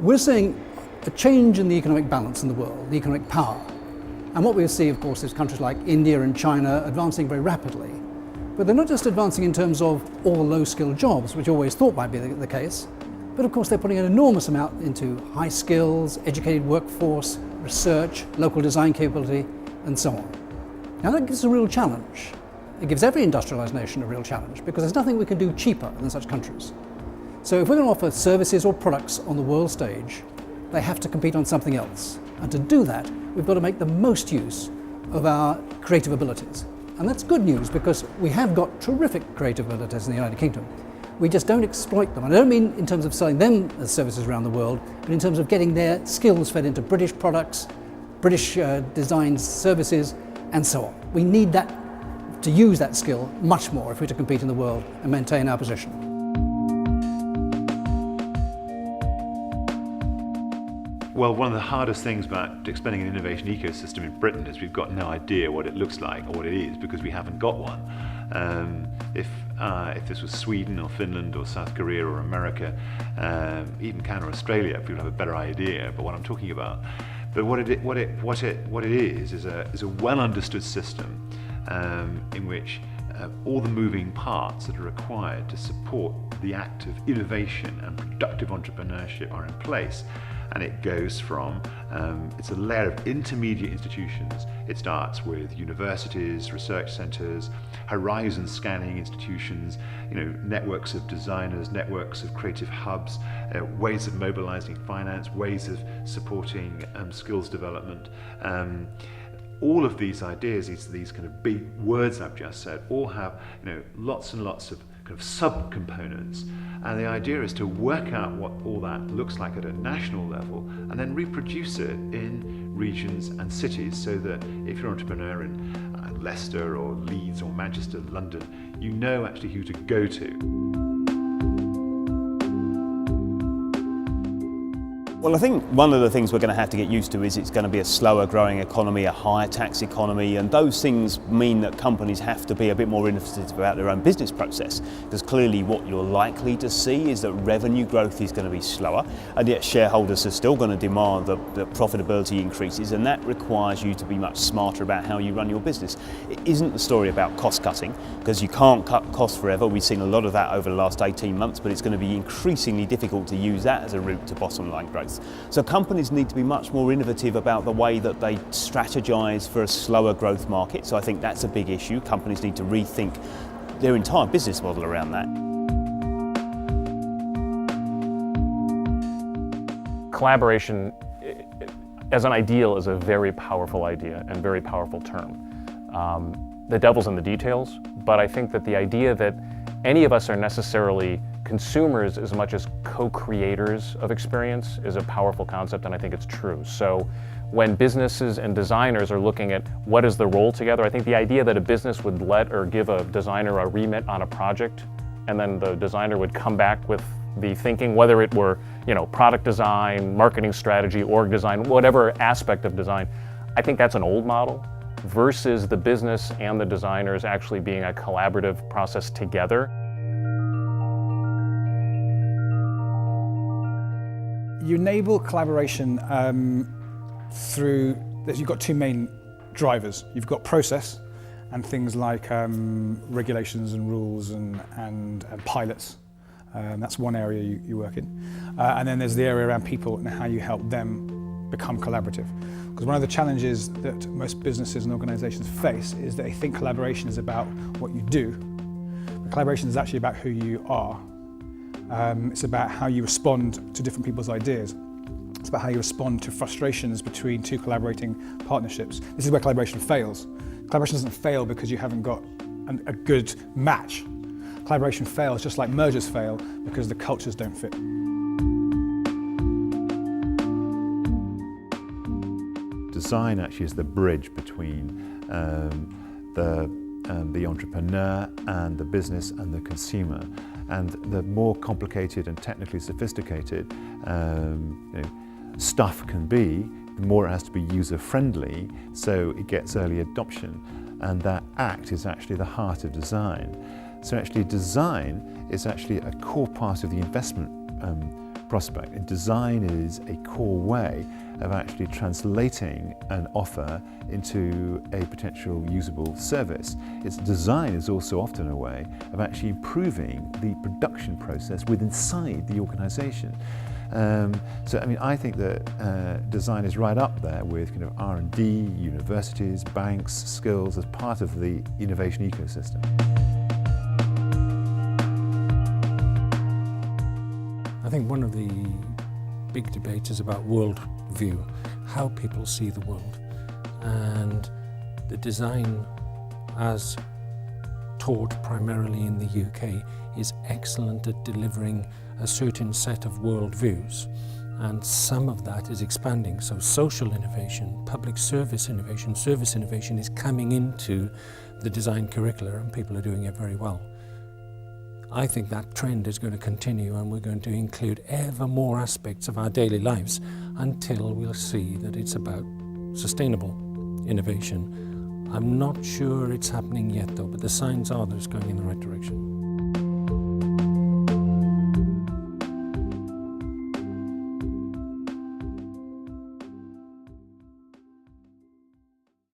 We're seeing a change in the economic balance in the world, the economic power. And what we see, of course, is countries like India and China advancing very rapidly. But they're not just advancing in terms of all low-skilled jobs, which always thought might be the case, but of course they're putting an enormous amount into high skills, educated workforce, research, local design capability, and so on. Now that gives a real challenge. It gives every industrialized nation a real challenge because there's nothing we can do cheaper than such countries. So if we're going to offer services or products on the world stage, they have to compete on something else. And to do that, we've got to make the most use of our creative abilities. And that's good news because we have got terrific creative abilities in the United Kingdom. We just don't exploit them. I don't mean in terms of selling them as services around the world, but in terms of getting their skills fed into British products, British designed services, and so on. We need that to use that skill much more if we're to compete in the world and maintain our position. Well, one of the hardest things about expanding an innovation ecosystem in Britain is we've got no idea what it looks like or what it is because we haven't got one. If this was Sweden or Finland or South Korea or America, even Canada or Australia, people have a better idea about what I'm talking about. But what it is a well understood system in which all the moving parts that are required to support the act of innovation and productive entrepreneurship are in place. And it goes from, it's a layer of intermediate institutions. It starts with universities, research centres, horizon scanning institutions, networks of designers, networks of creative hubs, ways of mobilising finance, ways of supporting skills development. All of these ideas, these kind of big words I've just said, all have lots and lots of kind of sub-components. And the idea is to work out what all that looks like at a national level and then reproduce it in regions and cities so that if you're an entrepreneur in Leicester or Leeds or Manchester, London, you know actually who to go to. Well, I think one of the things we're going to have to get used to is it's going to be a slower growing economy, a higher tax economy, and those things mean that companies have to be a bit more innovative about their own business process, because clearly what you're likely to see is that revenue growth is going to be slower, and yet shareholders are still going to demand that profitability increases, and that requires you to be much smarter about how you run your business. It isn't the story about cost cutting, because you can't cut costs forever. We've seen a lot of that over the last 18 months, but it's going to be increasingly difficult to use that as a route to bottom line growth. So companies need to be much more innovative about the way that they strategize for a slower growth market. So I think that's a big issue. Companies need to rethink their entire business model around that. Collaboration as an ideal is a very powerful idea and very powerful term. The devil's in the details, but I think that the idea that any of us are necessarily consumers as much as co-creators of experience is a powerful concept, and I think it's true. So when businesses and designers are looking at what is the role together, I think the idea that a business would let or give a designer a remit on a project and then the designer would come back with the thinking, whether it were product design, marketing strategy, org design, whatever aspect of design, I think that's an old model versus the business and the designers actually being a collaborative process together. You enable collaboration through, you've got two main drivers. You've got process and things like regulations and rules and pilots. That's one area you work in. And then there's the area around people and how you help them become collaborative. Because one of the challenges that most businesses and organizations face is that they think collaboration is about what you do, but collaboration is actually about who you are. It's about how you respond to different people's ideas. It's about how you respond to frustrations between two collaborating partnerships. This is where collaboration fails. Collaboration doesn't fail because you haven't got a good match. Collaboration fails just like mergers fail because the cultures don't fit. Design actually is the bridge between the entrepreneur and the business and the consumer. And the more complicated and technically sophisticated stuff can be, the more it has to be user-friendly, so it gets early adoption. And that act is actually the heart of design. So actually design is actually a core part of the investment prospect. And design is a core way of actually translating an offer into a potential usable service. Its design is also often a way of actually improving the production process inside the organization. So I mean, I think that design is right up there with kind of R&D, universities, banks, skills as part of the innovation ecosystem. I think one of the big debates is about worldview, how people see the world. And the design, as taught primarily in the UK, is excellent at delivering a certain set of worldviews. And some of that is expanding. So social innovation, public service innovation is coming into the design curricula, and people are doing it very well. I think that trend is going to continue, and we're going to include ever more aspects of our daily lives until we'll see that it's about sustainable innovation. I'm not sure it's happening yet though, but the signs are that it's going in the right direction.